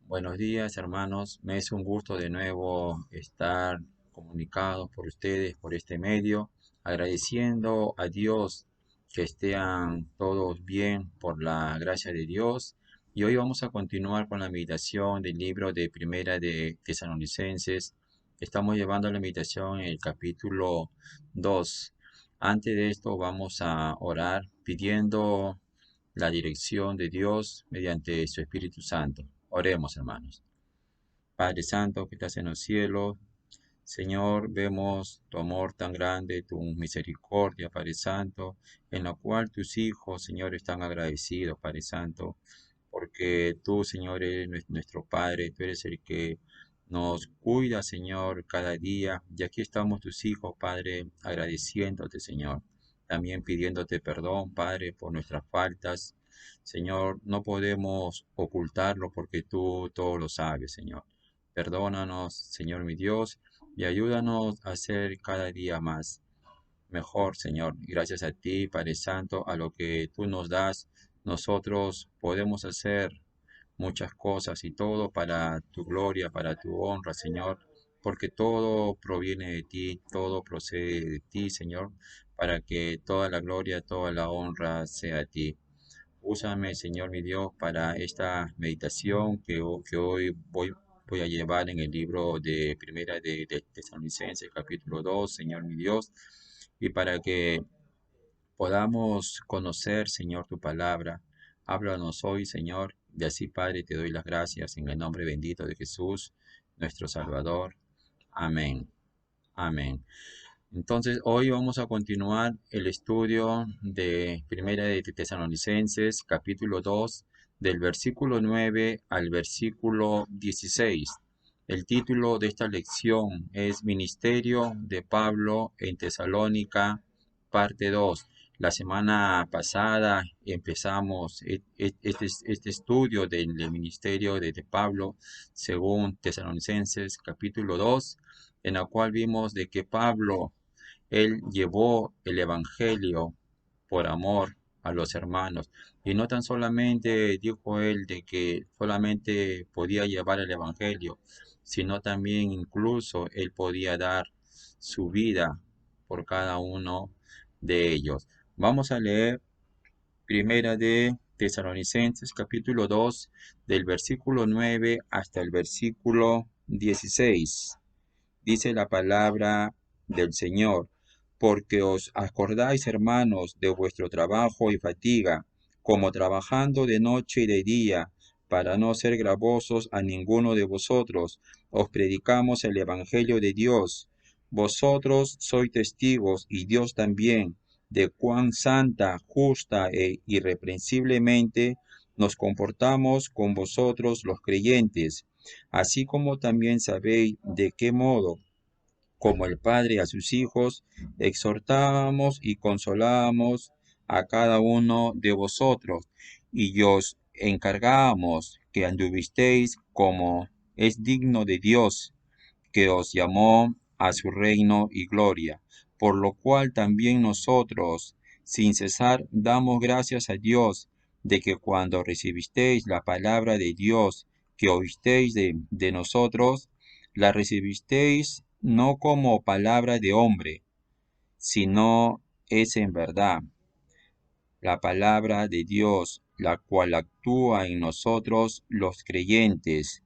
Buenos días, hermanos. Me es un gusto de nuevo estar comunicados por ustedes por este medio, agradeciendo a Dios que estén todos bien por la gracia de Dios. Y hoy vamos a continuar con la meditación del libro de Primera de Tesalonicenses. Estamos llevando la meditación en el capítulo 2. Antes de esto vamos a orar pidiendo la dirección de Dios mediante su Espíritu Santo. Oremos, hermanos. Padre Santo que estás en los cielos, Señor, vemos tu amor tan grande, tu misericordia, Padre Santo, en la cual tus hijos, Señor, están agradecidos, Padre Santo, porque tú, Señor, eres nuestro Padre, tú eres el que nos cuida, Señor, cada día. Y aquí estamos tus hijos, Padre, agradeciéndote, Señor. También pidiéndote perdón, Padre, por nuestras faltas. Señor, no podemos ocultarlo porque tú todo lo sabes, Señor. Perdónanos, Señor mi Dios, y ayúdanos a ser cada día más mejor, Señor. Gracias a ti, Padre Santo, a lo que tú nos das, nosotros podemos hacer muchas cosas y todo para tu gloria, para tu honra, Señor, porque todo proviene de ti, todo procede de ti, Señor, para que toda la gloria, toda la honra sea a ti. Úsame, Señor mi Dios, para esta meditación que hoy voy a llevar en el libro de Primera de Tesalonicenses, capítulo 2, Señor mi Dios, y para que podamos conocer, Señor, tu palabra. Háblanos hoy, Señor, y así, Padre, te doy las gracias en el nombre bendito de Jesús, nuestro Salvador. Amén. Amén. Entonces, hoy vamos a continuar el estudio de Primera de Tesalonicenses, capítulo 2, del versículo 9 al versículo 16. El título de esta lección es Ministerio de Pablo en Tesalónica, parte 2. La semana pasada empezamos este estudio del ministerio de Pablo según Tesalonicenses, capítulo 2, en la cual vimos de que Pablo él llevó el Evangelio por amor a los hermanos. Y no tan solamente dijo él de que solamente podía llevar el Evangelio, sino también incluso él podía dar su vida por cada uno de ellos. Vamos a leer Primera de Tesalonicenses capítulo 2 del versículo 9 hasta el versículo 16. Dice la palabra del Señor, porque os acordáis, hermanos, de vuestro trabajo y fatiga, como trabajando de noche y de día, para no ser gravosos a ninguno de vosotros, os predicamos el Evangelio de Dios. Vosotros sois testigos, y Dios también, de cuán santa, justa e irreprensiblemente nos comportamos con vosotros los creyentes, así como también sabéis de qué modo, como el Padre a sus hijos, exhortábamos y consolábamos a cada uno de vosotros, y os encargábamos que anduvisteis como es digno de Dios, que os llamó a su reino y gloria, por lo cual también nosotros, sin cesar, damos gracias a Dios de que cuando recibisteis la palabra de Dios que oísteis de nosotros, la recibisteis no como palabra de hombre, sino es en verdad la palabra de Dios, la cual actúa en nosotros los creyentes,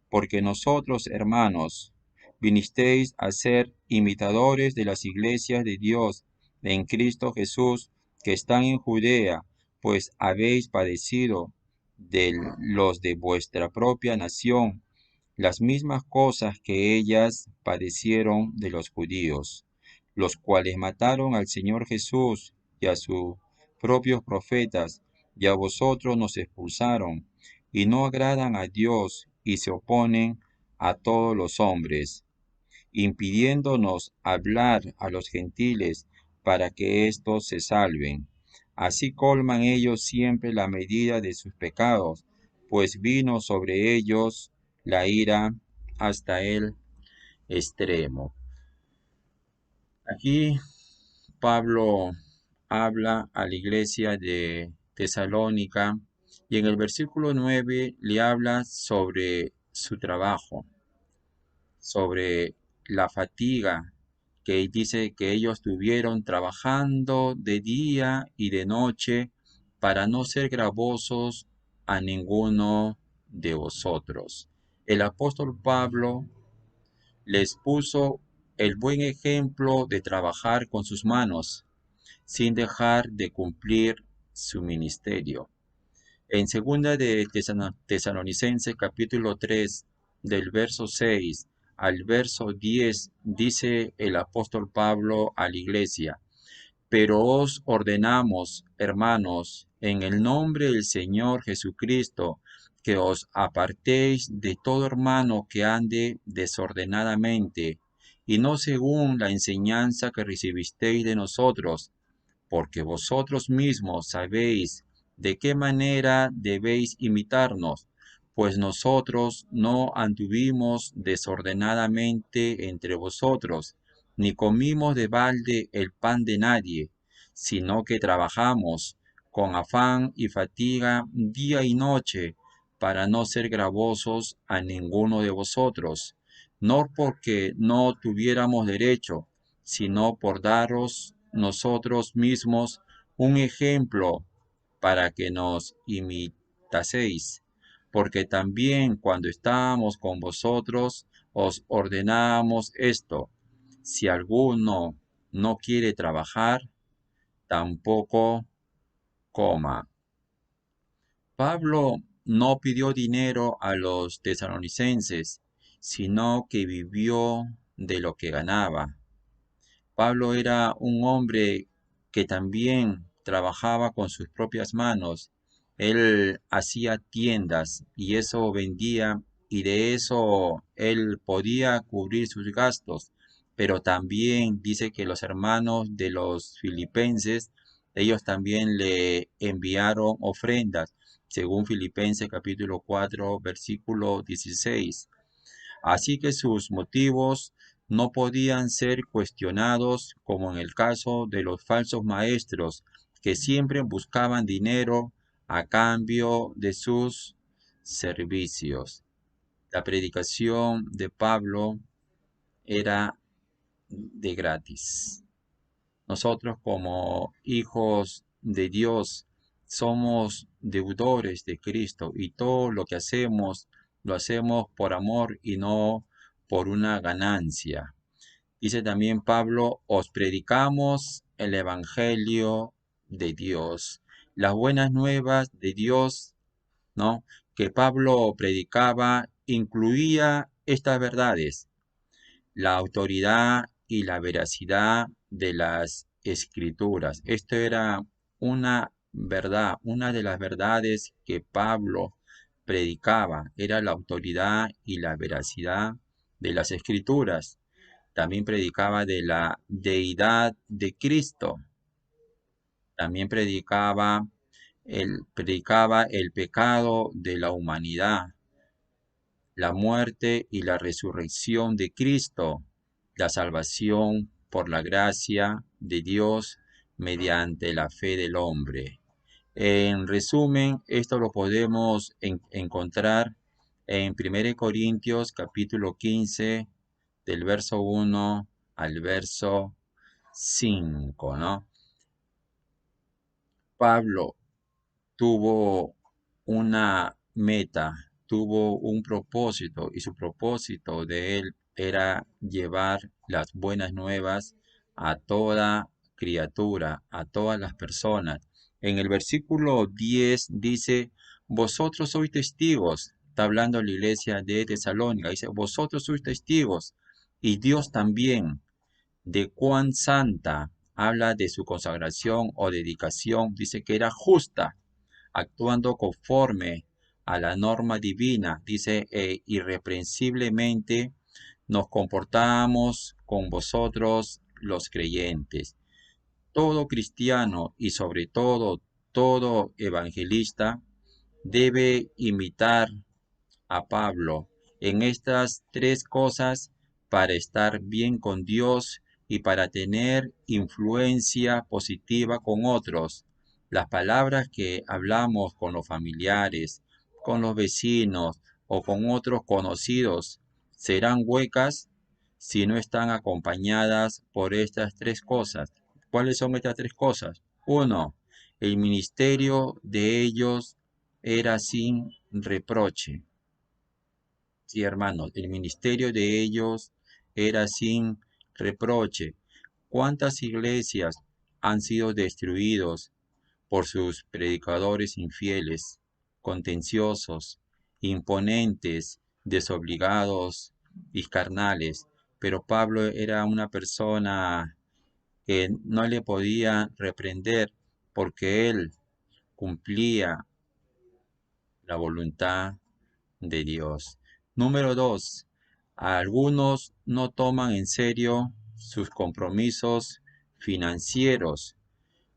porque nosotros, hermanos, vinisteis a ser imitadores de las iglesias de Dios en Cristo Jesús, que están en Judea, pues habéis padecido de los de vuestra propia nación las mismas cosas que ellas padecieron de los judíos, los cuales mataron al Señor Jesús y a sus propios profetas, y a vosotros nos expulsaron, y no agradan a Dios, y se oponen a todos los hombres, impidiéndonos hablar a los gentiles para que éstos se salven. Así colman ellos siempre la medida de sus pecados, pues vino sobre ellos la ira hasta el extremo. Aquí Pablo habla a la iglesia de Tesalónica Y en el versículo 9 le habla sobre su trabajo, sobre la fatiga que dice que ellos tuvieron trabajando de día y de noche para no ser gravosos a ninguno de vosotros. El apóstol Pablo les puso el buen ejemplo de trabajar con sus manos sin dejar de cumplir su ministerio. En segunda de Tesalonicenses capítulo 3 del verso 6 al verso 10 dice el apóstol Pablo a la iglesia: pero os ordenamos, hermanos, en el nombre del Señor Jesucristo, que os apartéis de todo hermano que ande desordenadamente, y no según la enseñanza que recibisteis de nosotros, porque vosotros mismos sabéis de qué manera debéis imitarnos, pues nosotros no anduvimos desordenadamente entre vosotros, ni comimos de balde el pan de nadie, sino que trabajamos con afán y fatiga día y noche, para no ser gravosos a ninguno de vosotros, no porque no tuviéramos derecho, sino por daros nosotros mismos un ejemplo para que nos imitaseis, porque también cuando estábamos con vosotros os ordenamos esto: si alguno no quiere trabajar, tampoco coma. Pablo no pidió dinero a los tesalonicenses, sino que vivió de lo que ganaba. Pablo era un hombre que también trabajaba con sus propias manos. Él hacía tiendas y eso vendía, y de eso él podía cubrir sus gastos. Pero también dice que los hermanos de los filipenses, ellos también le enviaron ofrendas, según Filipenses capítulo 4, versículo 16. Así que sus motivos no podían ser cuestionados, como en el caso de los falsos maestros, que siempre buscaban dinero a cambio de sus servicios. La predicación de Pablo era de gratis. Nosotros, como hijos de Dios, somos deudores de Cristo, y todo lo que hacemos lo hacemos por amor y no por una ganancia. Dice también Pablo: os predicamos el Evangelio de Dios, las buenas nuevas de Dios, ¿no? Que Pablo predicaba incluía estas verdades: la autoridad y la veracidad de las escrituras. Esto era una verdad, una de las verdades que Pablo predicaba, era la autoridad y la veracidad de las escrituras. También predicaba de la deidad de Cristo. También predicaba el pecado de la humanidad, la muerte y la resurrección de Cristo, la salvación por la gracia de Dios mediante la fe del hombre. En resumen, esto lo podemos encontrar en 1 Corintios capítulo 15, del verso 1 al verso 5, ¿no? Pablo tuvo una meta, tuvo un propósito, y su propósito de él era llevar las buenas nuevas a toda criatura, a todas las personas. En el versículo 10 dice: vosotros sois testigos. Está hablando la iglesia de Tesalónica. Dice: vosotros sois testigos, y Dios también, de cuán santa. Habla de su consagración o dedicación. Dice que era justa, actuando conforme a la norma divina. Dice: irreprensiblemente nos comportamos con vosotros los creyentes. Todo cristiano, y sobre todo evangelista, debe imitar a Pablo en estas tres cosas para estar bien con Dios y para tener influencia positiva con otros. Las palabras que hablamos con los familiares, con los vecinos o con otros conocidos serán huecas si no están acompañadas por estas tres cosas. ¿Cuáles son estas tres cosas? Uno, el ministerio de ellos era sin reproche. Sí, hermanos, el ministerio de ellos era sin reproche. ¿Cuántas iglesias han sido destruidos por sus predicadores infieles, contenciosos, imponentes, desobligados y carnales? Pero Pablo era una persona que no le podía reprender porque él cumplía la voluntad de Dios. Número dos, algunos no toman en serio sus compromisos financieros,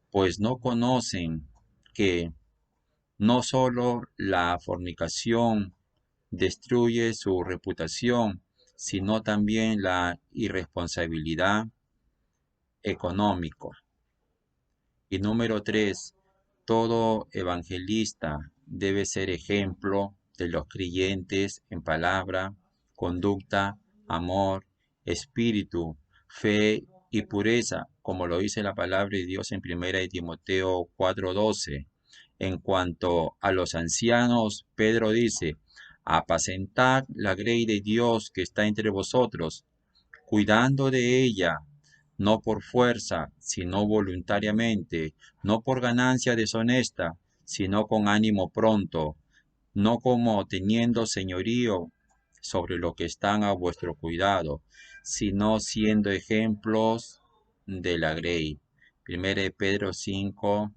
pues no conocen que no solo la fornicación destruye su reputación, sino también la irresponsabilidad económica. Y número tres, todo evangelista debe ser ejemplo de los creyentes en palabra, conducta, amor, espíritu, fe y pureza, como lo dice la palabra de Dios en 1 Timoteo 4:12. En cuanto a los ancianos, Pedro dice, apacentad la grey de Dios que está entre vosotros, cuidando de ella, no por fuerza, sino voluntariamente, no por ganancia deshonesta, sino con ánimo pronto, no como teniendo señorío sobre lo que están a vuestro cuidado, sino siendo ejemplos de la grey. 1 Pedro 5,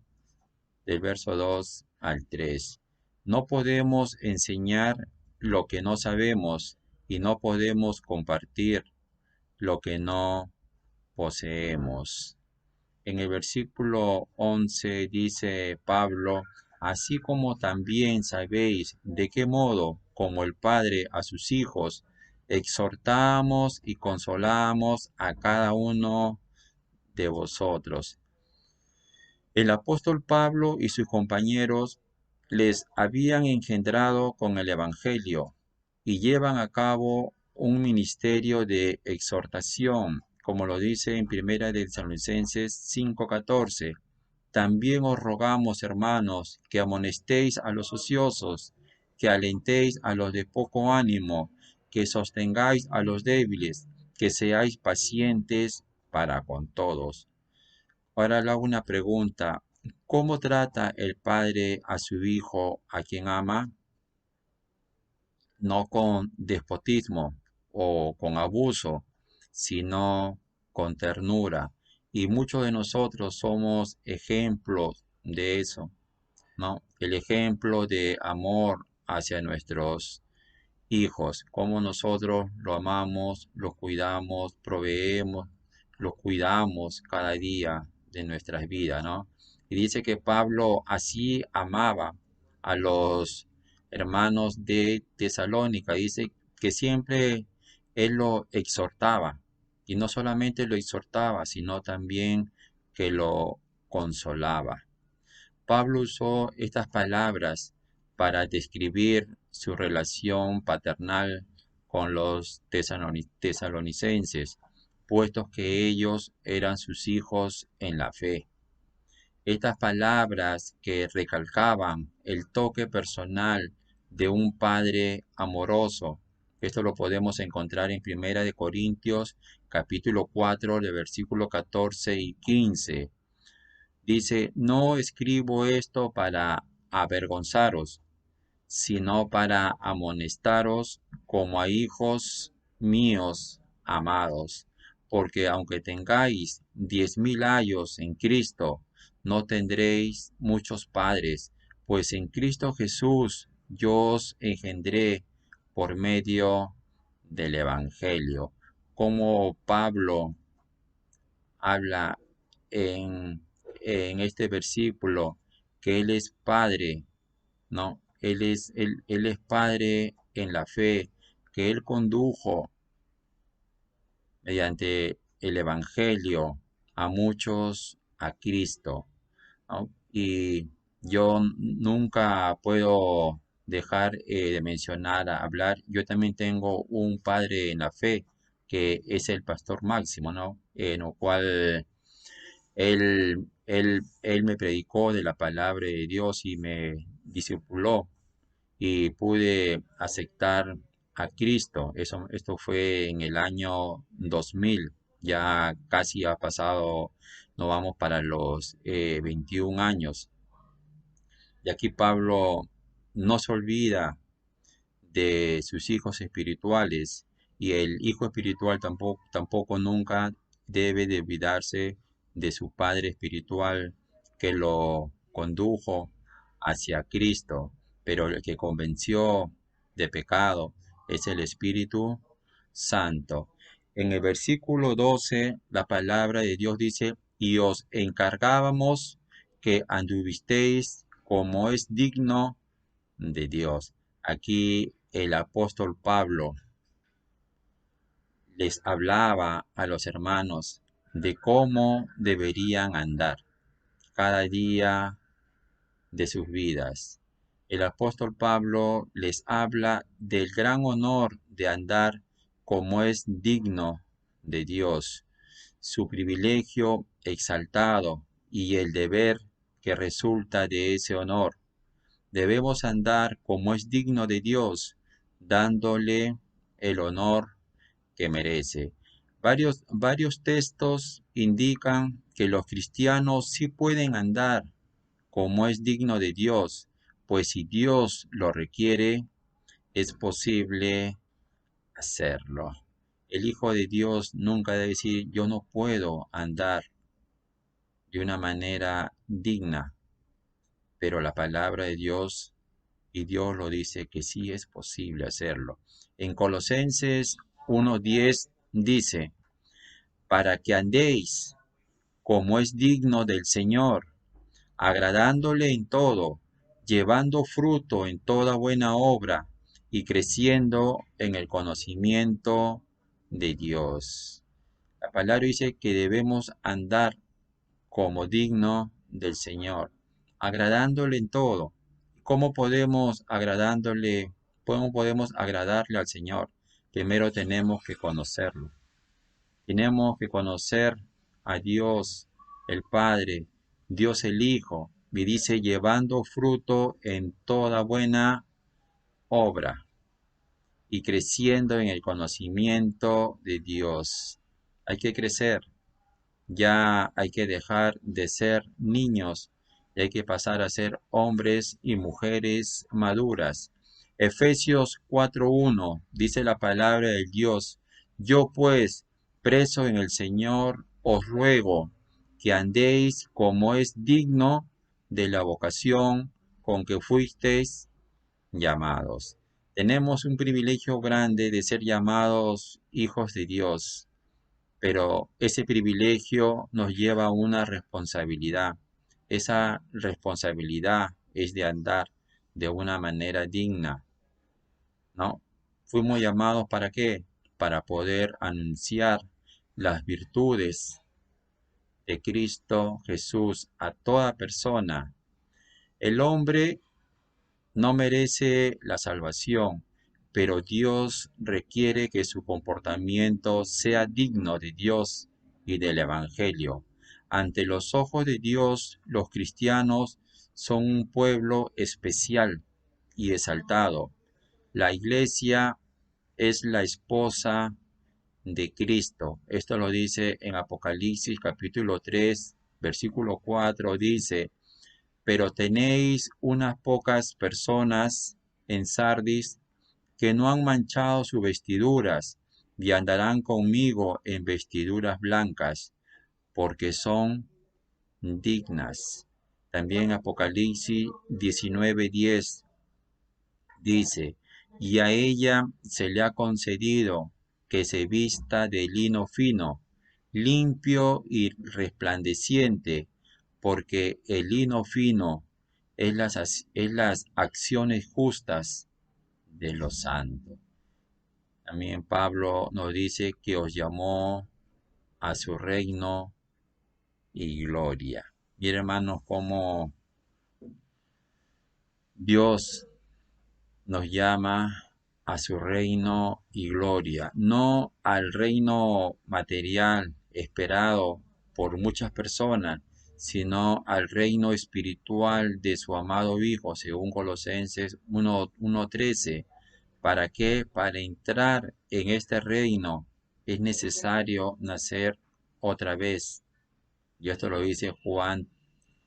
del verso 2 al 3. No podemos enseñar lo que no sabemos y no podemos compartir lo que no poseemos. En el versículo 11 dice Pablo, así como también sabéis de qué modo, como el Padre a sus hijos, exhortamos y consolamos a cada uno de vosotros. El apóstol Pablo y sus compañeros les habían engendrado con el Evangelio y llevan a cabo un ministerio de exhortación, como lo dice en Primera de Tesalonicenses 5:14. También os rogamos, hermanos, que amonestéis a los ociosos, que alentéis a los de poco ánimo, que sostengáis a los débiles, que seáis pacientes para con todos. Ahora le hago una pregunta. ¿Cómo trata el padre a su hijo a quien ama? No con despotismo o con abuso, sino con ternura. Y muchos de nosotros somos ejemplos de eso, ¿no? El ejemplo de amor hacia nuestros hijos, cómo nosotros lo amamos, lo cuidamos, proveemos, lo cuidamos cada día de nuestras vidas, ¿no? Y dice que Pablo así amaba a los hermanos de Tesalónica, dice que siempre él lo exhortaba, y no solamente lo exhortaba, sino también que lo consolaba. Pablo usó estas palabras para describir su relación paternal con los tesalonicenses, puesto que ellos eran sus hijos en la fe. Estas palabras que recalcaban el toque personal de un padre amoroso. Esto lo podemos encontrar en Primera de Corintios, capítulo 4, de versículo 14 y 15. Dice, no escribo esto para avergonzaros, sino para amonestaros como a hijos míos amados. Porque aunque tengáis 10.000 años en Cristo, no tendréis muchos padres, pues en Cristo Jesús yo os engendré por medio del Evangelio. Como Pablo habla en este versículo que Él es Padre, ¿no? Él es Padre en la fe, que Él condujo mediante el Evangelio a muchos a Cristo, ¿no? y yo nunca puedo dejar de mencionar, hablar. Yo también tengo un padre en la fe que es el pastor Máximo, ¿no? En lo cual él me predicó de la palabra de Dios y me discipuló y pude aceptar a Cristo. Esto fue en el año 2000. Ya casi ha pasado, nos vamos para los 21 años. Y aquí Pablo no se olvida de sus hijos espirituales y el hijo espiritual tampoco nunca debe de olvidarse de su padre espiritual que lo condujo hacia Cristo, pero el que convenció de pecado es el Espíritu Santo. En el versículo 12, la palabra de Dios dice, y os encargábamos que anduvisteis como es digno de Dios. Aquí el apóstol Pablo les hablaba a los hermanos de cómo deberían andar cada día de sus vidas. El apóstol Pablo les habla del gran honor de andar como es digno de Dios, su privilegio exaltado y el deber que resulta de ese honor. Debemos andar como es digno de Dios, dándole el honor que merece. Varios textos indican que los cristianos sí pueden andar como es digno de Dios, pues si Dios lo requiere, es posible hacerlo. El Hijo de Dios nunca debe decir yo no puedo andar de una manera digna, pero la palabra de Dios y Dios lo dice que sí es posible hacerlo. En Colosenses 1:10 dice, para que andéis como es digno del Señor, agradándole en todo, llevando fruto en toda buena obra y creciendo en el conocimiento de Dios. La palabra dice que debemos andar como digno del Señor, agradándole en todo. ¿Cómo podemos agradándole? ¿Cómo podemos agradarle al Señor? Primero tenemos que conocerlo. Tenemos que conocer a Dios el Padre, Dios el Hijo, y dice llevando fruto en toda buena obra y creciendo en el conocimiento de Dios. Hay que crecer, ya hay que dejar de ser niños y hay que pasar a ser hombres y mujeres maduras. Efesios 4:1 dice la palabra del Dios, yo pues, preso en el Señor, os ruego que andéis como es digno de la vocación con que fuisteis llamados. Tenemos un privilegio grande de ser llamados hijos de Dios, pero ese privilegio nos lleva a una responsabilidad. Esa responsabilidad es de andar de una manera digna, ¿no? Fuimos llamados ¿para qué? Para poder anunciar las virtudes de Cristo Jesús a toda persona. El hombre no merece la salvación, pero Dios requiere que su comportamiento sea digno de Dios y del Evangelio. Ante los ojos de Dios, los cristianos son un pueblo especial y exaltado. La iglesia es la esposa de Cristo. Esto lo dice en Apocalipsis capítulo 3, versículo 4, dice, pero tenéis unas pocas personas en Sardis que no han manchado sus vestiduras y andarán conmigo en vestiduras blancas, porque son dignas. También Apocalipsis 19:10 dice, y a ella se le ha concedido que se vista de lino fino, limpio y resplandeciente, porque el lino fino es las acciones justas de los santos. También Pablo nos dice que os llamó a su reino y gloria. Miren, hermanos, cómo Dios nos llama a su reino y gloria, no al reino material esperado por muchas personas, sino al reino espiritual de su amado Hijo, según Colosenses 1:13. ¿Para qué? Para entrar en este reino es necesario nacer otra vez. Y esto lo dice Juan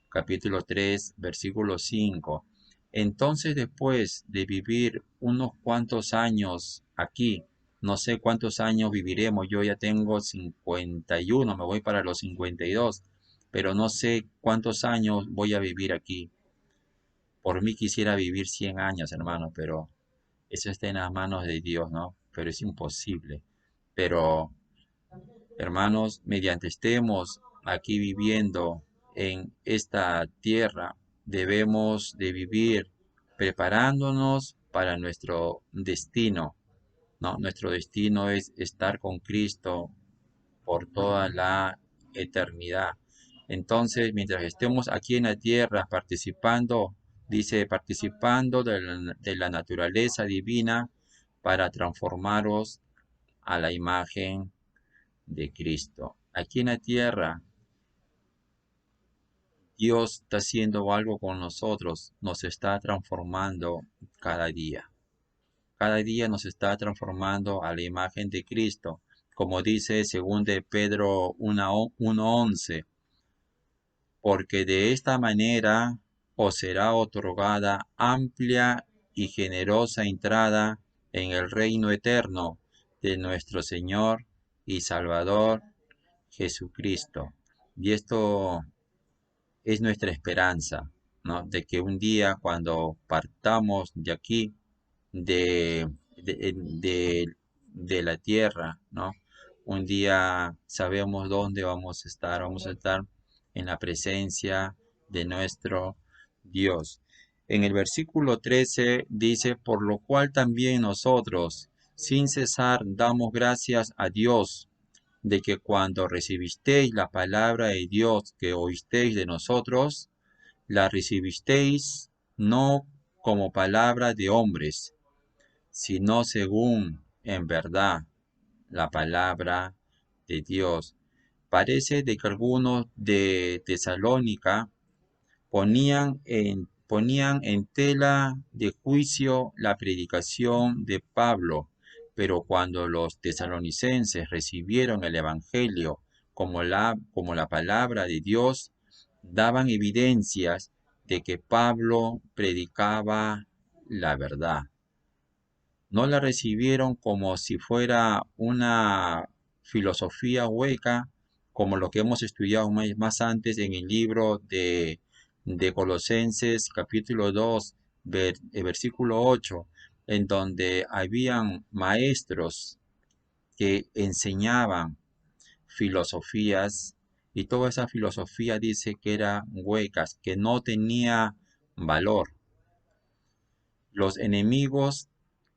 capítulo 3, versículo 5. Entonces, después de vivir unos cuantos años aquí, no sé cuántos años viviremos, yo ya tengo 51, me voy para los 52, pero no sé cuántos años voy a vivir aquí. Por mí quisiera vivir 100 años, hermano, pero eso está en las manos de Dios, ¿no? Pero es imposible. Pero hermanos, mediante estemos aquí viviendo en esta tierra, debemos de vivir preparándonos para nuestro destino, ¿no? Nuestro destino es estar con Cristo por toda la eternidad. Entonces, mientras estemos aquí en la tierra participando, dice, participando de la naturaleza divina para transformaros a la imagen de Cristo. Aquí en la tierra, Dios está haciendo algo con nosotros, nos está transformando cada día. Cada día nos está transformando a la imagen de Cristo, como dice 2 de Pedro 1:11, porque de esta manera os será otorgada amplia y generosa entrada en el reino eterno de nuestro Señor y Salvador Jesucristo. Y esto es nuestra esperanza, ¿no? De que un día cuando partamos de aquí, de, de, de, de la tierra, ¿no? Un día sabemos dónde vamos a estar en la presencia de nuestro Dios. En el versículo 13 dice, por lo cual también nosotros, sin cesar, damos gracias a Dios de que cuando recibisteis la palabra de Dios que oísteis de nosotros, la recibisteis no como palabra de hombres, sino según en verdad la palabra de Dios. Parece de que algunos de Tesalónica ponían en tela de juicio la predicación de Pablo, pero cuando los tesalonicenses recibieron el Evangelio como la palabra de Dios, daban evidencias de que Pablo predicaba la verdad. No la recibieron como si fuera una filosofía hueca, como lo que hemos estudiado más antes en el libro de Colosenses capítulo 2, versículo 8, en donde habían maestros que enseñaban filosofías y toda esa filosofía dice que eran huecas, que no tenía valor. Los enemigos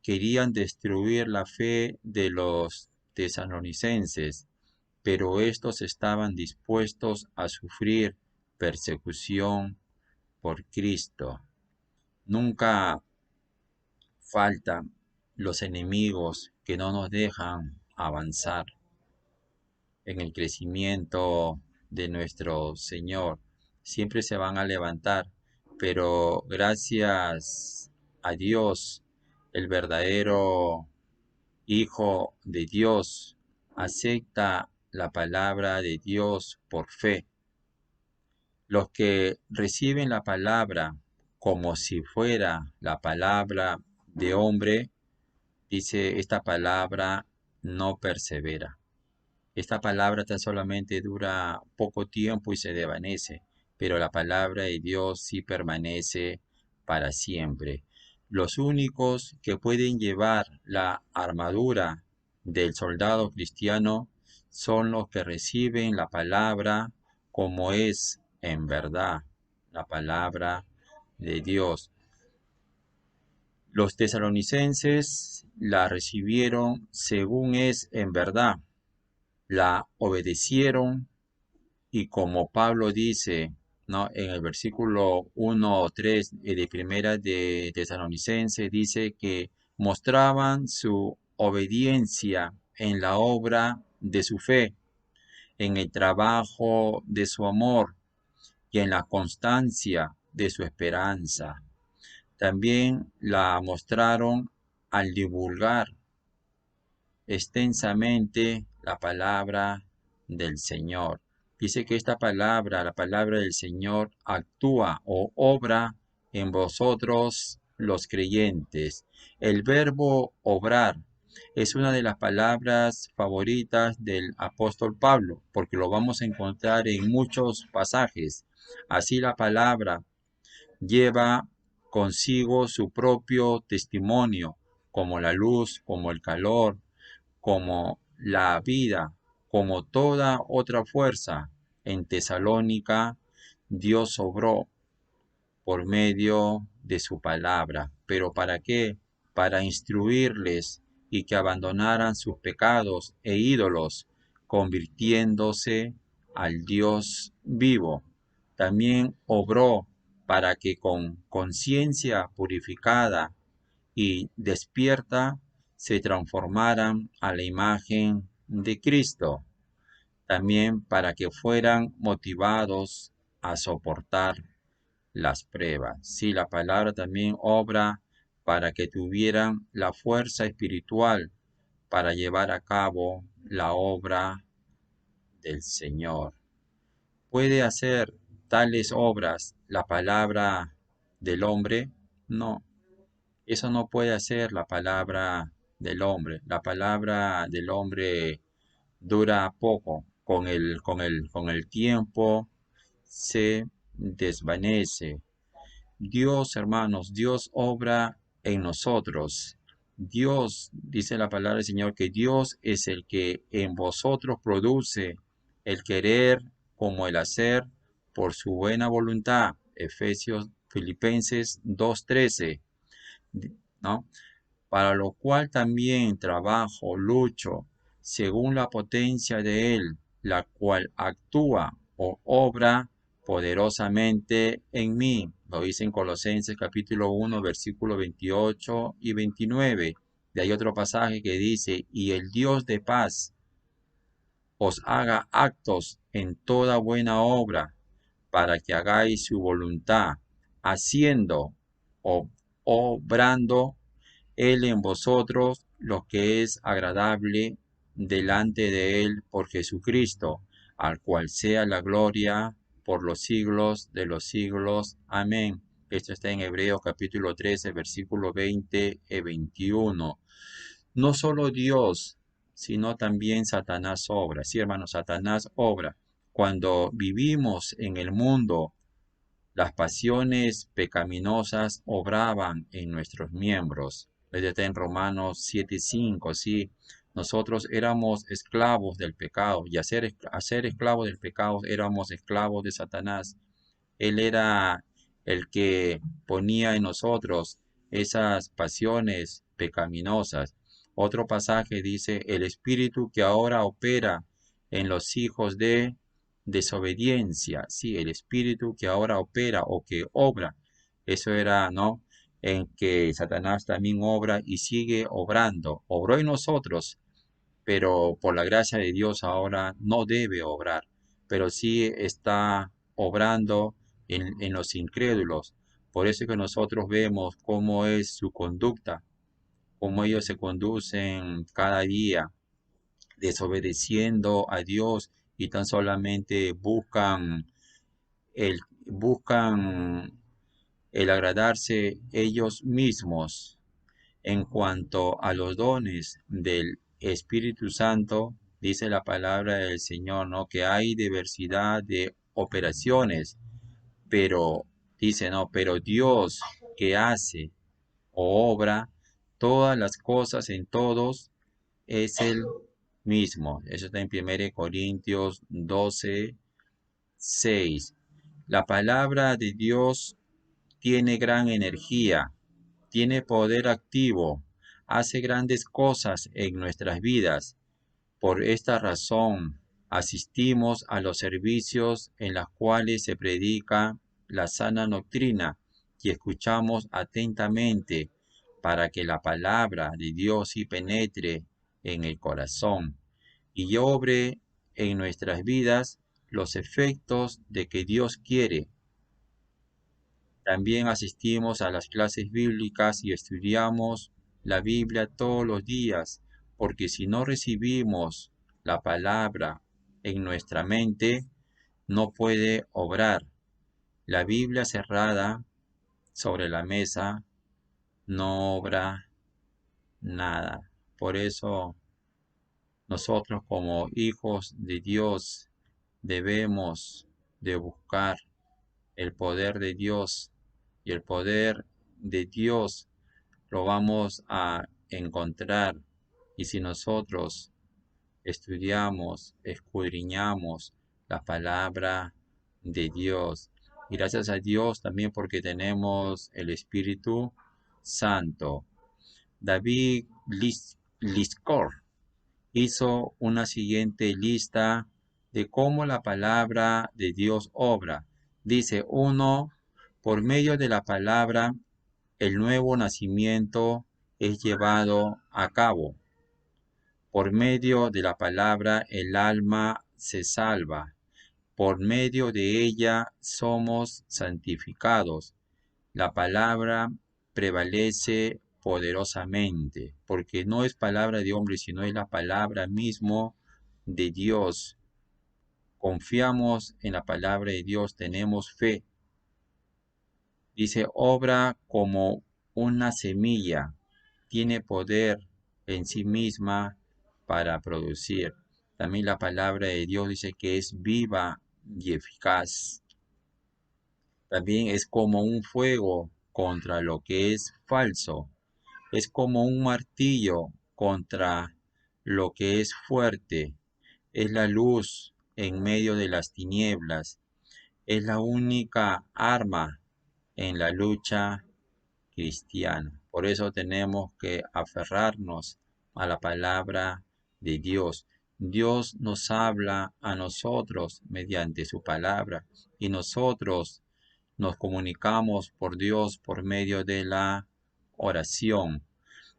querían destruir la fe de los tesalonicenses, pero estos estaban dispuestos a sufrir persecución por Cristo. Nunca faltan los enemigos que no nos dejan avanzar en el crecimiento de nuestro Señor. Siempre se van a levantar, pero gracias a Dios, el verdadero Hijo de Dios acepta la palabra de Dios por fe. Los que reciben la palabra como si fuera la palabra de hombre, dice esta palabra no persevera. Esta palabra tan solamente dura poco tiempo y se desvanece, pero la palabra de Dios sí permanece para siempre. Los únicos que pueden llevar la armadura del soldado cristiano son los que reciben la palabra como es en verdad, la palabra de Dios. Los tesalonicenses la recibieron según es en verdad, la obedecieron y como Pablo dice, ¿no? En el versículo 1 o 3 de Primera de Tesalonicense dice que mostraban su obediencia en la obra de su fe, en el trabajo de su amor y en la constancia de su esperanza. También la mostraron al divulgar extensamente la palabra del Señor. Dice que esta palabra, la palabra del Señor, actúa o obra en vosotros los creyentes. El verbo obrar es una de las palabras favoritas del apóstol Pablo, porque lo vamos a encontrar en muchos pasajes. Así la palabra lleva consigo su propio testimonio, como la luz, como el calor, como la vida, como toda otra fuerza. En Tesalónica, Dios obró por medio de su palabra. ¿Pero para qué? Para instruirles y que abandonaran sus pecados e ídolos, convirtiéndose al Dios vivo. También obró para que con conciencia purificada y despierta se transformaran a la imagen de Cristo, también para que fueran motivados a soportar las pruebas. Sí, la palabra también obra para que tuvieran la fuerza espiritual para llevar a cabo la obra del Señor. ¿Puede hacer tales obras la palabra del hombre? No, eso no puede hacer la palabra del hombre. La palabra del hombre dura poco. Con el tiempo se desvanece. Dios, hermanos, Dios obra en nosotros. Dios, dice la palabra del Señor, que Dios es el que en vosotros produce el querer como el hacer por su buena voluntad. Filipenses 2:13, ¿no? Para lo cual también trabajo, lucho, según la potencia de Él, la cual actúa o obra poderosamente en mí. Lo dice en Colosenses capítulo 1, versículos 28 y 29. De ahí otro pasaje que dice, y el Dios de paz os haga actos en toda buena obra, para que hagáis su voluntad, haciendo o obrando él en vosotros lo que es agradable delante de Él por Jesucristo, al cual sea la gloria por los siglos de los siglos. Amén. Esto está en Hebreos capítulo 13, versículo 20 y 21. No solo Dios, sino también Satanás obra. Sí, hermanos, Satanás obra. Cuando vivimos en el mundo, las pasiones pecaminosas obraban en nuestros miembros. Está en Romanos 7:5, sí. Nosotros éramos esclavos del pecado y a ser esclavos del pecado éramos esclavos de Satanás. Él era el que ponía en nosotros esas pasiones pecaminosas. Otro pasaje dice, el espíritu que ahora opera en los hijos de desobediencia. Sí, el espíritu que ahora opera o que obra. Eso era, ¿no? En que Satanás también obra y sigue obrando. Obró en nosotros, pero por la gracia de Dios ahora no debe obrar, pero sí está obrando en los incrédulos. Por eso es que nosotros vemos cómo es su conducta, cómo ellos se conducen cada día, desobedeciendo a Dios y tan solamente buscan el agradarse ellos mismos. En cuanto a los dones del Espíritu Santo, dice la palabra del Señor, ¿no? Que hay diversidad de operaciones, pero dice, no, pero Dios que hace o obra todas las cosas en todos es el mismo. Eso está en 1 Corintios 12:6. La palabra de Dios tiene gran energía, tiene poder activo, hace grandes cosas en nuestras vidas. Por esta razón, Asistimos a los servicios en los cuales se predica la sana doctrina y escuchamos atentamente para que la palabra de Dios sí penetre en el corazón y obre en nuestras vidas los efectos de que Dios quiere. También asistimos a las clases bíblicas y estudiamos la Biblia todos los días, porque si no recibimos la palabra en nuestra mente, no puede obrar. La Biblia cerrada sobre la mesa no obra nada. Por eso nosotros como hijos de Dios debemos de buscar el poder de Dios, y el poder de Dios lo vamos a encontrar. Y si nosotros estudiamos, escudriñamos la palabra de Dios, y gracias a Dios también porque tenemos el Espíritu Santo. David Liscor hizo una siguiente lista de cómo la palabra de Dios obra. Dice, 1, por medio de la palabra, el nuevo nacimiento es llevado a cabo. Por medio de la palabra, el alma se salva. Por medio de ella somos santificados. La palabra prevalece poderosamente, porque no es palabra de hombre, sino es la palabra mismo de Dios. Confiamos en la palabra de Dios, tenemos fe. Dice, obra como una semilla, tiene poder en sí misma para producir. También la palabra de Dios dice que es viva y eficaz. También es como un fuego contra lo que es falso. Es como un martillo contra lo que es fuerte. Es la luz en medio de las tinieblas. Es la única arma en la lucha cristiana. Por eso tenemos que aferrarnos a la palabra de Dios. Dios nos habla a nosotros mediante su palabra y nosotros nos comunicamos por Dios por medio de la oración.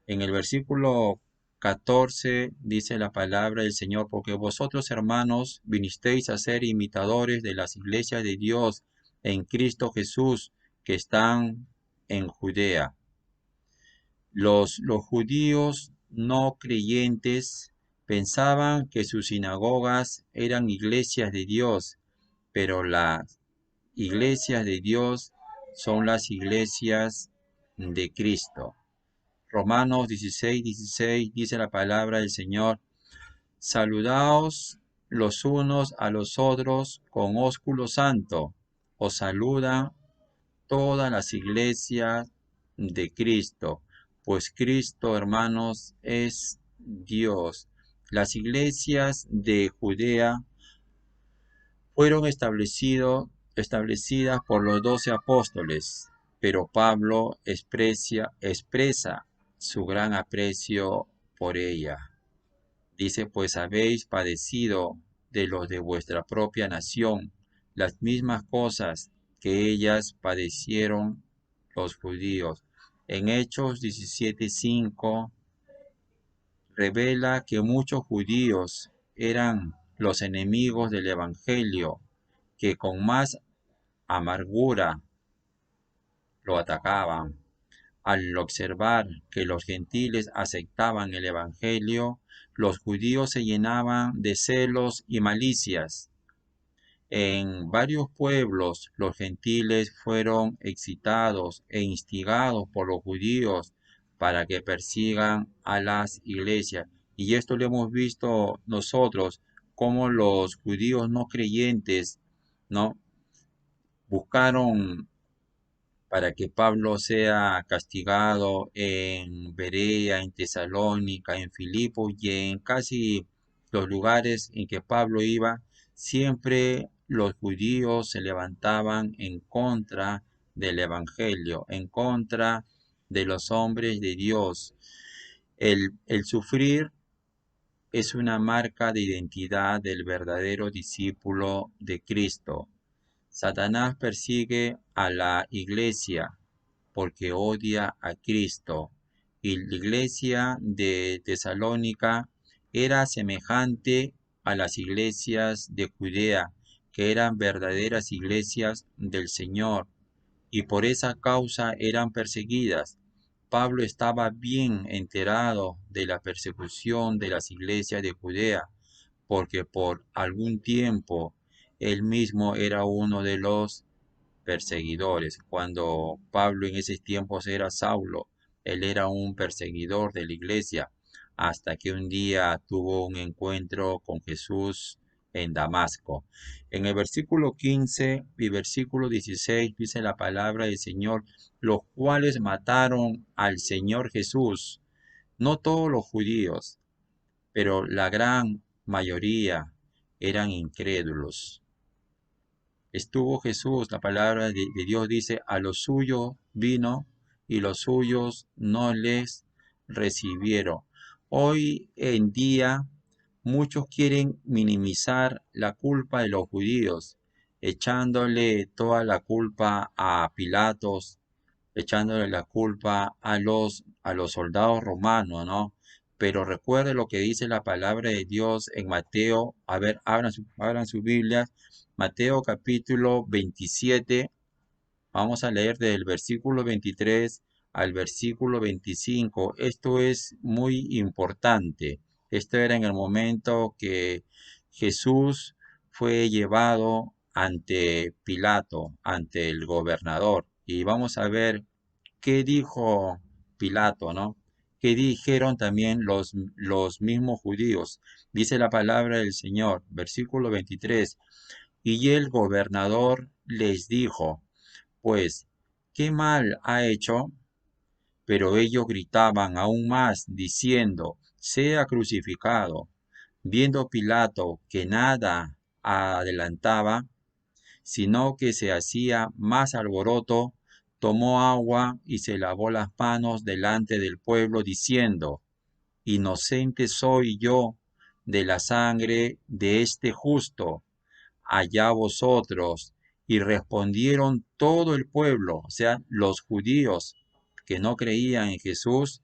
En el versículo 14 dice la palabra del Señor, porque vosotros, hermanos, vinisteis a ser imitadores de las iglesias de Dios en Cristo Jesús que están en Judea. Los judíos no creyentes pensaban que sus sinagogas eran iglesias de Dios, pero las iglesias de Dios son las iglesias de Cristo. Romanos 16:16 dice la palabra del Señor, saludaos los unos a los otros con ósculo santo. Os saludan todas las iglesias de Cristo, pues Cristo, hermanos, es Dios. Las iglesias de Judea fueron establecidas por los 12 apóstoles, pero Pablo expresa su gran aprecio por ella. Dice, pues habéis padecido de los de vuestra propia nación las mismas cosas que ellas padecieron los judíos. En Hechos 17:5 revela que muchos judíos eran los enemigos del Evangelio, que con más amargura lo atacaban. Al observar que los gentiles aceptaban el Evangelio, los judíos se llenaban de celos y malicias. En varios pueblos los gentiles fueron excitados e instigados por los judíos para que persigan a las iglesias. Y esto lo hemos visto nosotros, como los judíos no creyentes, ¿no? Buscaron para que Pablo sea castigado en Berea, en Tesalónica, en Filipos y en casi los lugares en que Pablo iba, siempre los judíos se levantaban en contra del Evangelio, en contra de los hombres de Dios. El sufrir es una marca de identidad del verdadero discípulo de Cristo. Satanás persigue a la iglesia porque odia a Cristo. Y la iglesia de Tesalónica era semejante a las iglesias de Judea, que eran verdaderas iglesias del Señor, y por esa causa eran perseguidas. Pablo estaba bien enterado de la persecución de las iglesias de Judea, porque por algún tiempo él mismo era uno de los perseguidores. Cuando Pablo en esos tiempos era Saulo, él era un perseguidor de la iglesia, hasta que un día tuvo un encuentro con Jesús en Damasco. En el versículo 15 y versículo 16 dice la palabra del Señor, los cuales mataron al Señor Jesús, no todos los judíos, pero la gran mayoría eran incrédulos. Estuvo Jesús, la palabra de Dios dice, a los suyos vino y los suyos no les recibieron. Hoy en día muchos quieren minimizar la culpa de los judíos, echándole toda la culpa a Pilatos, echándole la culpa a los soldados romanos, ¿no? Pero recuerde lo que dice la palabra de Dios en Mateo. A ver, abran su Biblia. Mateo capítulo 27. Vamos a leer del versículo 23 al versículo 25. Esto es muy importante. Esto era en el momento que Jesús fue llevado ante Pilato, ante el gobernador. Y vamos a ver qué dijo Pilato, ¿no? ¿Qué dijeron también los mismos judíos? Dice la palabra del Señor, versículo 23. Y el gobernador les dijo, pues, ¿qué mal ha hecho? Pero ellos gritaban aún más, diciendo, sea crucificado. Viendo Pilato que nada adelantaba, sino que se hacía más alboroto, tomó agua y se lavó las manos delante del pueblo, diciendo, inocente soy yo de la sangre de este justo, allá vosotros. Y respondieron todo el pueblo, o sea, los judíos que no creían en Jesús,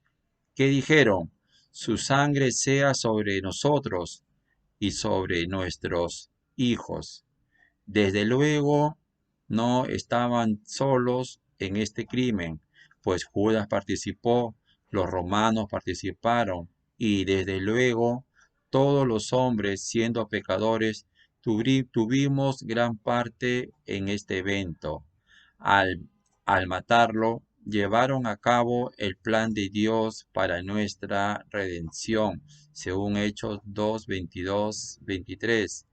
que dijeron, su sangre sea sobre nosotros y sobre nuestros hijos. Desde luego, no estaban solos en este crimen, pues Judas participó, los romanos participaron, y desde luego todos los hombres, siendo pecadores, tuvimos gran parte en este evento. Al, al matarlo, llevaron a cabo el plan de Dios para nuestra redención, según Hechos 2, 22, 23.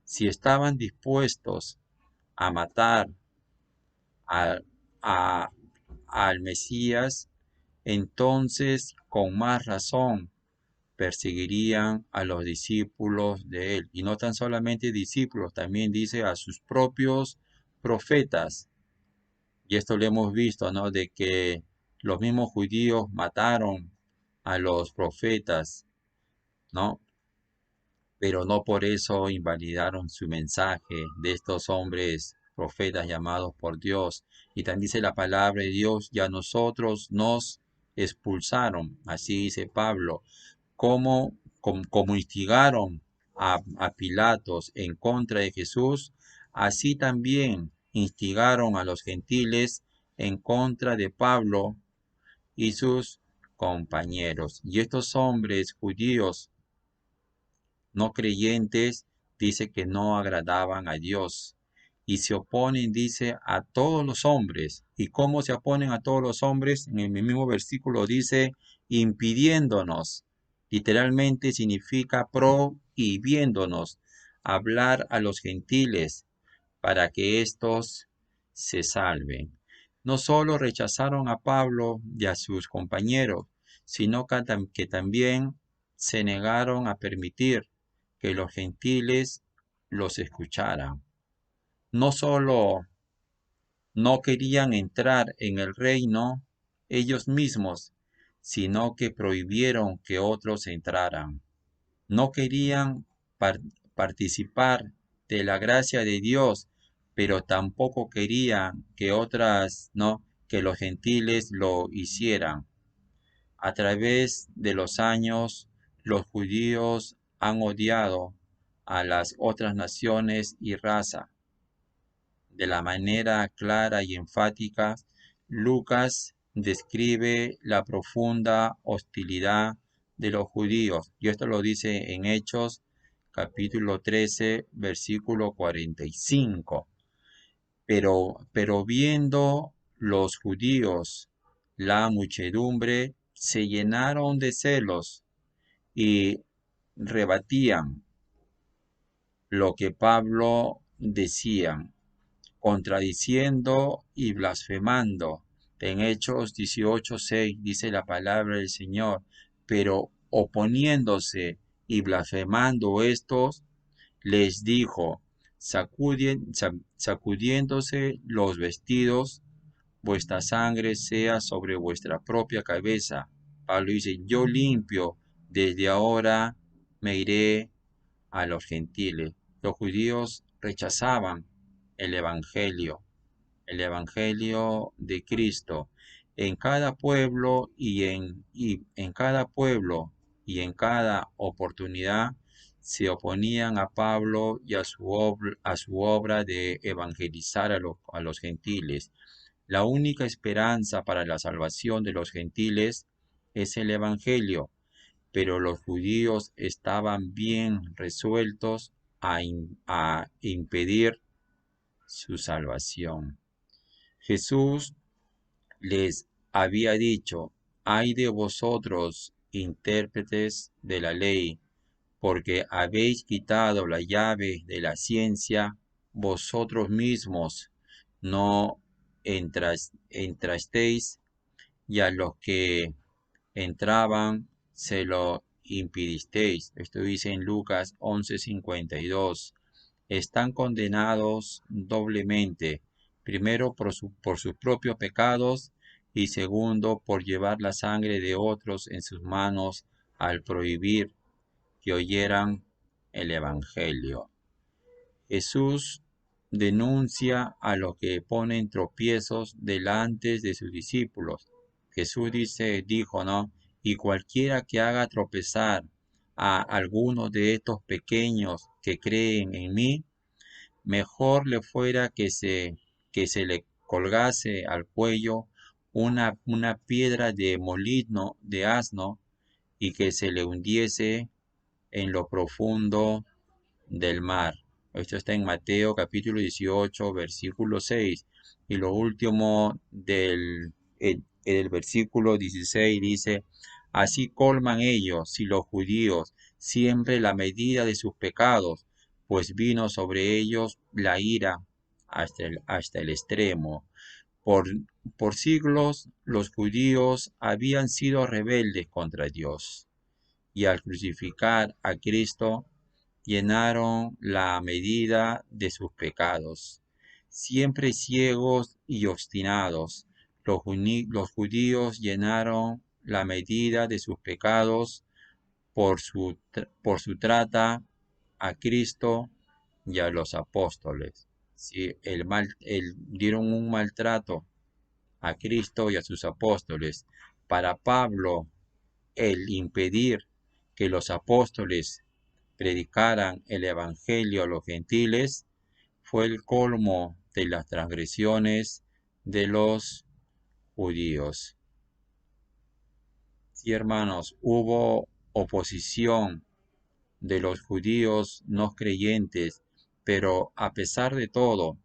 Si estaban dispuestos a matar a- a- al Mesías, entonces con más razón perseguirían a los discípulos de él. Y no tan solamente discípulos, también dice a sus propios profetas. Y esto lo hemos visto, ¿no? De que los mismos judíos mataron a los profetas, ¿no? Pero no por eso invalidaron su mensaje de estos hombres profetas llamados por Dios. Y también dice la palabra de Dios, y a nosotros nos expulsaron, así dice Pablo, como instigaron a Pilatos en contra de Jesús, así también instigaron a los gentiles en contra de Pablo y sus compañeros. Y estos hombres judíos no creyentes, dice que no agradaban a Dios y se oponen, dice, a todos los hombres. ¿Y cómo se oponen a todos los hombres? En el mismo versículo dice, impidiéndonos. Literalmente significa prohibiéndonos hablar a los gentiles para que éstos se salven. No solo rechazaron a Pablo y a sus compañeros, sino que también se negaron a permitir que los gentiles los escucharan. No solo no querían entrar en el reino ellos mismos, sino que prohibieron que otros entraran. No querían par- participar de la gracia de Dios, pero tampoco querían que otras, no, que los gentiles lo hicieran. A través de los años, los judíos han odiado a las otras naciones y razas. De la manera clara y enfática, Lucas describe la profunda hostilidad de los judíos. Y esto lo dice en Hechos capítulo 13, versículo 45. Pero viendo los judíos la muchedumbre, se llenaron de celos y rebatían lo que Pablo decía, contradiciendo y blasfemando. En Hechos 18:6 dice la palabra del Señor, pero oponiéndose y blasfemando estos, les dijo, sacudiéndose los vestidos, vuestra sangre sea sobre vuestra propia cabeza. Pablo dice, yo limpio, desde ahora me iré a los gentiles. Los judíos rechazaban el el evangelio de Cristo. En cada pueblo y en cada pueblo y en cada oportunidad se oponían a Pablo y a su obra de evangelizar a los gentiles. La única esperanza para la salvación de los gentiles es el evangelio, pero los judíos estaban bien resueltos a impedir su salvación. Jesús les había dicho, ay de vosotros, intérpretes de la ley, porque habéis quitado la llave de la ciencia, vosotros mismos no entrasteis, y a los que entraban se lo impidisteis. Esto dice en Lucas 11:52. Están condenados doblemente, primero por sus propios pecados y segundo por llevar la sangre de otros en sus manos al prohibir que oyeran el Evangelio. Jesús denuncia a los que ponen tropiezos delante de sus discípulos. Jesús dijo, ¿no? Y cualquiera que haga tropezar a alguno de estos pequeños que creen en mí, mejor le fuera que se le colgase al cuello una piedra de molino de asno y que se le hundiese en lo profundo del mar. Esto está en Mateo capítulo 18, versículo 6. Y lo último el versículo 16 dice, así colman ellos, si los judíos, siempre la medida de sus pecados, pues vino sobre ellos la ira hasta el extremo. Por, por siglos los judíos habían sido rebeldes contra Dios y al crucificar a Cristo llenaron la medida de sus pecados. Siempre ciegos y obstinados, los judíos llenaron la medida de sus pecados por su trata a Cristo y a los apóstoles. Sí, dieron un maltrato a Cristo y a sus apóstoles. Para Pablo, el impedir que los apóstoles predicaran el Evangelio a los gentiles fue el colmo de las transgresiones de los judíos. Sí, hermanos, hubo oposición de los judíos no creyentes, pero a pesar de todo,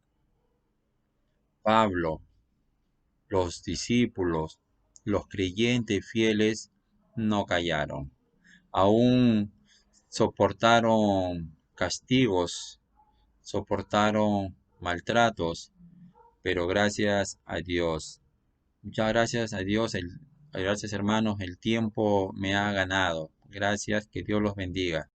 Pablo, los discípulos, los creyentes fieles no callaron. Aún soportaron castigos, soportaron maltratos, pero gracias a Dios. Muchas gracias a Dios, gracias hermanos, el tiempo me ha ganado. Gracias, que Dios los bendiga.